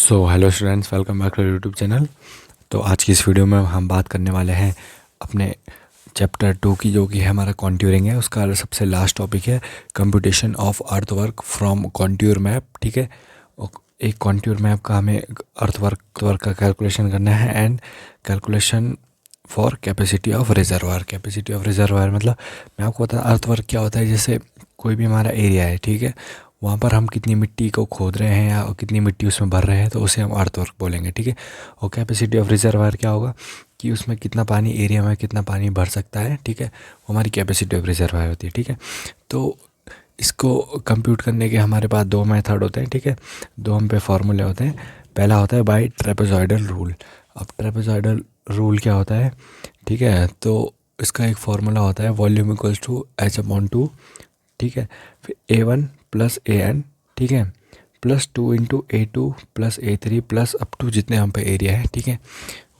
So hello students, welcome back to YouTube channel. तो आज की इस वीडियो में हम बात करने वाले हैं अपने चैप्टर 2 की, जो कि है हमारा कॉन्ट्यूरिंग है। उसका सबसे लास्ट टॉपिक है computation of earthwork from contour map. ठीक है, एक कॉन्ट्यूर मैप का हमें अर्थवर्क का कैलकुलेशन करना है and calculation for capacity of reservoir. Capacity of reservoir मतलब मैं आपको बता, अर्थवर्क क्या होता है। जैसे कोई भी हमारा एरिया है, ठीक है, वहाँ पर हम कितनी मिट्टी को खोद रहे हैं या कितनी मिट्टी उसमें भर रहे हैं, तो उसे हम अर्थवर्क बोलेंगे। ठीक है, और कैपेसिटी ऑफ रिजर्वायर क्या होगा कि उसमें कितना पानी, एरिया में कितना पानी भर सकता है। ठीक है, वो हमारी कैपेसिटी ऑफ रिजर्वायर होती है। ठीक है, तो इसको कंप्यूट करने के हमारे पास दो मेथड होते हैं। ठीक है, दो हम पे फॉर्मूले होते हैं। पहला होता है बाय ट्रेपेजॉइडल रूल। अब ट्रेपेजॉइडल रूल क्या होता है, ठीक है, तो इसका एक फार्मूला होता है वॉल्यूम इक्वल्स टू H/2। ठीक है, फिर A1 प्लस AN, ठीक है, plus 2 into A2 plus A3 plus up to जितने हम पे एरिया है। ठीक है,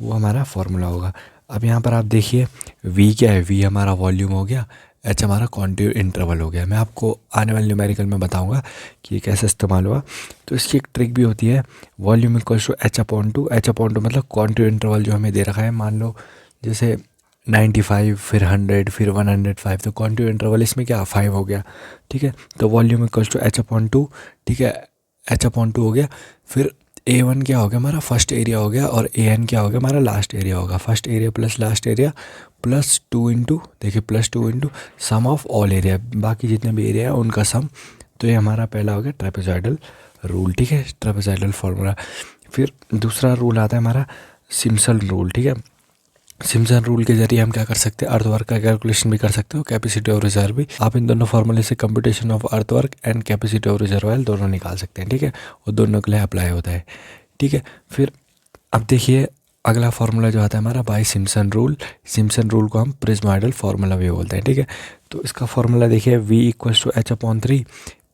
वो हमारा फार्मूला होगा। अब यहाँ पर आप देखिए V क्या है, V हमारा वॉल्यूम हो गया, H हमारा कॉन्ट्यूर इंटरवल हो गया। मैं आपको आने वाले न्यूमेरिकल में बताऊंगा कि ये कैसे इस्तेमाल हुआ। तो इसकी एक ट्रिक भी होती है, volume equals to H/2। H/2 मतलब कॉन्ट्यूर इंटरवल जो हमें दे रखा है। मान लो जैसे 95, फिर 100, फिर 105, तो कॉन्ट्यूर इंटरवल इसमें क्या 5 हो गया। ठीक है, तो वॉल्यूम इक्वल्स टू H/2। ठीक है, H/2 हो गया। फिर A1 क्या हो गया हमारा फर्स्ट एरिया हो गया, और AN क्या हो गया हमारा लास्ट एरिया होगा। First area plus last area plus 2 into, देखिए plus 2 into sum of all area, बाकी जितने भी एरिया है उनका सम। तो ये हमारा पहला हो गया ट्रेपेजॉइडल रूल। ठीक है, ट्रेपेजॉइडल फार्मूला। फिर दूसरा रूल आता है हमारा सिम्पसन रूल। ठीक है, सिम्पसन रूल के जरिए हम क्या कर सकते हैं, अर्थवर्क का कैलकुलेशन भी कर सकते हो, कैपेसिटी ऑफ रिजर्व भी। आप इन दोनों फार्मूले से computation of earthwork and capacity of reservoir दोनों निकाल सकते हैं। ठीक है, और दोनों के लिए अप्लाई होता है। ठीक है, फिर अब देखिए अगला फार्मूला जो आता है हमारा by Simpson rule. Simpson rule को हम प्रिज्मोइडल फार्मूला भी बोलते हैं। ठीक है, तो इसका फार्मूला देखिए V equals to H/3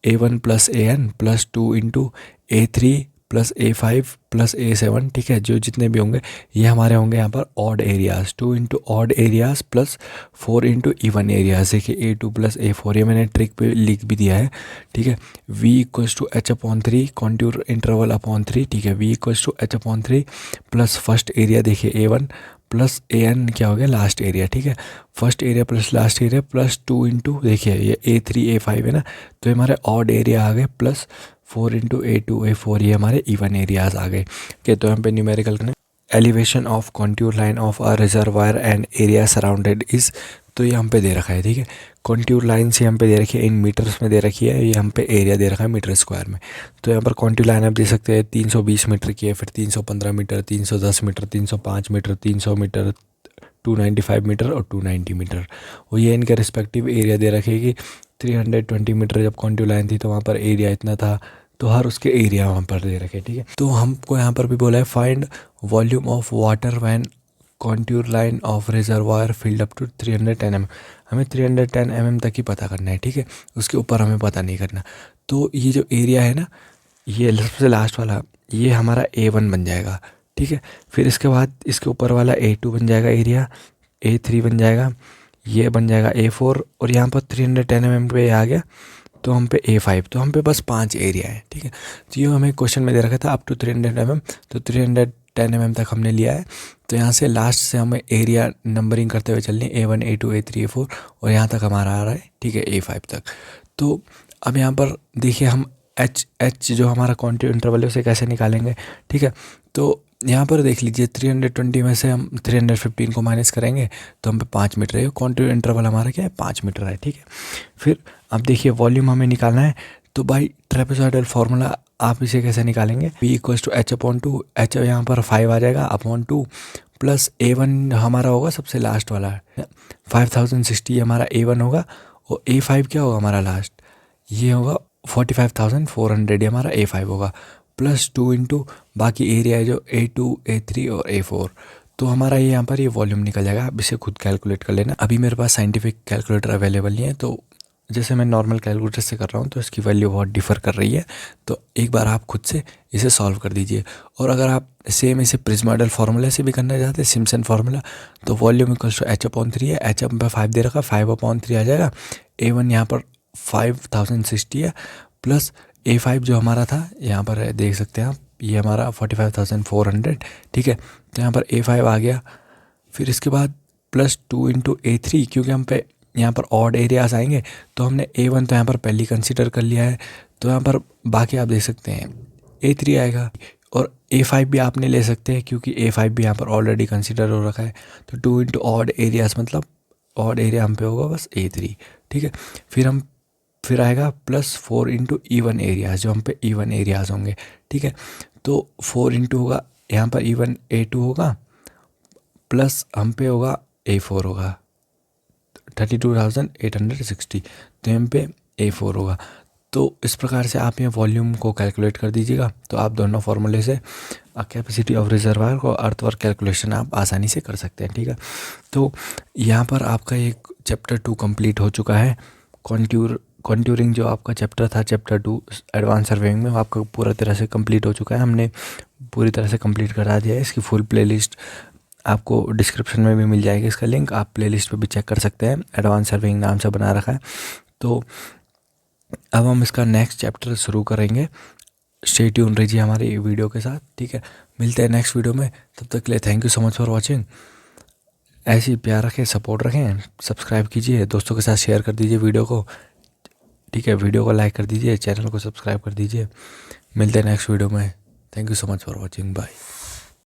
A1 plus AN plus 2 into A3 plus A5 plus A7। ठीक है, जो जितने भी होंगे ये हमारे होंगे यहाँ पर odd areas, 2 into odd areas plus 4 into even areas. देखिए A2 प्लस A4, ये मैंने ट्रिक पे लिख भी दिया है। ठीक है, V equals to H/3 contour interval upon 3। ठीक है, V equals to H/3 plus first area देखिए A1 प्लस AN क्या हो गया लास्ट एरिया। ठीक है, first area plus last area plus 2 into देखिए ये A3 A5 है ना, तो ये हमारे ऑड एरिया आ गए, प्लस 4 इंटू A2 A4 ये हमारे इवन एरियाज आ गए। ओके, तो यहाँ पे न्यूमेरिकल करने elevation of contour line of a reservoir and area surrounded is, तो ये हम पे दे रखा है। ठीक है, कॉन्ट्यूर लाइन से हम पे दे रखी है, इन मीटर्स में दे रखी है, ये हम पे एरिया दे रखा है मीटर स्क्वायर में। तो यहाँ पर कॉन्ट्यूर लाइन आप दे सकते हैं 320 मीटर की है, फिर 315 metre, 310 metre, 305 metre, 300 metre, 295 metre और 290 मीटर। और ये इनके रिस्पेक्टिव एरिया दे रखे कि 320 मीटर जब कॉन्ट्यूर लाइन थी तो वहाँ पर एरिया इतना था, तो हर उसके एरिया वहाँ पर दे रखे। ठीक है, तो हमको यहाँ पर भी बोला है find volume of water when contour line of reservoir filled up to 310 mm। हमें 310 mm तक ही पता करना है। ठीक है, उसके ऊपर हमें पता नहीं करना। तो ये जो एरिया है ना, ये सबसे लास्ट वाला, ये हमारा A1 बन जाएगा। ठीक है, फिर इसके बाद इसके ऊपर वाला A2 बन जाएगा एरिया, A3 बन जाएगा, ये बन जाएगा A4, और यहाँ पर 310 mm पे आ गया, तो हम पे A5, तो हम पे बस 5 एरिया है। ठीक है, तो ये हमें क्वेश्चन में दे रखा था अप टू 300 mm, तो 310 mm तक हमने लिया है। तो यहाँ से लास्ट से हमें एरिया नंबरिंग करते हुए चलनी है, A1 A2 A3 A4, और यहाँ तक हमारा आ रहा है। ठीक है, A5 तक। तो अब यहाँ पर देखिए हम H जो हमारा कॉन्ट्यूर इंटरवल है उसे कैसे निकालेंगे। ठीक है, तो यहाँ पर देख लीजिए 320 में से हम 315 को माइनस करेंगे तो हम पे 5 मीटर है, कॉन्ट्यूर इंटरवल हमारा क्या है 5 मीटर है। ठीक है, फिर अब देखिए वॉल्यूम हमें निकालना है, तो बाई ट्रेपेजॉइडल फार्मूला आप इसे कैसे निकालेंगे, V equals to H/2, H यहाँ पर 5 आ जाएगा अपॉन 2, प्लस A1 हमारा होगा सबसे लास्ट वाला 5060 हमारा A1 होगा, और A5 क्या होगा हमारा लास्ट, ये होगा 45,400, ये हमारा A5 होगा, प्लस 2 इंटू बाकी एरिया है जो A2 A3 और A4। तो हमारा ये यहाँ पर ये वॉल्यूम निकल जाएगा। आप इसे खुद कैलकुलेट कर लेना। अभी मेरे पास साइंटिफिक कैलकुलेटर अवेलेबल नहीं है, तो जैसे मैं नॉर्मल कैलकुलेटर से कर रहा हूँ तो इसकी वैल्यू बहुत डिफ़र कर रही है। तो एक बार आप खुद से इसे सॉल्व कर दीजिए। और अगर आप सेम इसे प्रिज्मोइडल फार्मूला से भी करना चाहते हैं, सिम्पसन फार्मूला, तो वॉल्यूम इक्वल्स टू H/3 है, H पे 5 दे रखा, 5/3 आ जाएगा। A1 यहाँ पर 5060 है, प्लस A5 जो हमारा था यहाँ पर है, देख सकते हैं आप, ये हमारा 45,400, ठीक है। तो यहाँ पर A5 आ गया। फिर इसके बाद +2 × A3, क्योंकि हम पे यहाँ पर ऑड एरियाज आएंगे तो हमने A1 तो यहाँ पर पहले कंसीडर कर लिया है, तो यहाँ पर बाकी आप देख सकते हैं A3 आएगा। और A5 भी आपने ले सकते हैं क्योंकि A5 भी यहाँ पर ऑलरेडी कंसीडर हो रखा है। तो 2 × ऑड एरियाज मतलब ऑड एरिया हम पे होगा बस A3, ठीक है। फिर आएगा +4 × इवन एरियाज, जो हम पे इवन एरियाज होंगे, ठीक है। तो 4 × होगा यहाँ पर इवन A2 होगा, प्लस हम पे होगा A4 होगा 32,860, तो हम पे A4 होगा। तो इस प्रकार से आप ये वॉल्यूम को कैलकुलेट कर दीजिएगा। तो आप दोनों फार्मूले से कैपेसिटी ऑफ रिजर्वायर को अर्थवर्क कैलकुलेशन आप आसानी से कर सकते हैं, ठीक है। तो यहाँ पर आपका एक चैप्टर 2 कंप्लीट हो चुका है। कॉन्ट्यूरिंग जो आपका चैप्टर था, चैप्टर 2 एडवांस सर्वेइंग में, वो आपका पूरा तरह से कंप्लीट हो चुका है। हमने पूरी तरह से कंप्लीट करा दिया है। इसकी फुल प्लेलिस्ट आपको डिस्क्रिप्शन में भी मिल जाएगी, इसका लिंक आप प्लेलिस्ट पे भी चेक कर सकते हैं। एडवांस सर्वेइंग नाम से बना रखा है। तो अब हम इसका नेक्स्ट चैप्टर शुरू करेंगे। स्टे ट्यून रहिए हमारी वीडियो के साथ, ठीक है। मिलते हैं नेक्स्ट वीडियो में, तब तक के लिए thank you so much for watching. ऐसे ही प्यार रखें, सपोर्ट रखें, सब्सक्राइब कीजिए, दोस्तों के साथ शेयर कर दीजिए वीडियो को, ठीक है। वीडियो को लाइक कर दीजिए, चैनल को सब्सक्राइब कर दीजिए। मिलते हैं नेक्स्ट वीडियो में। Thank you so much for watching, bye.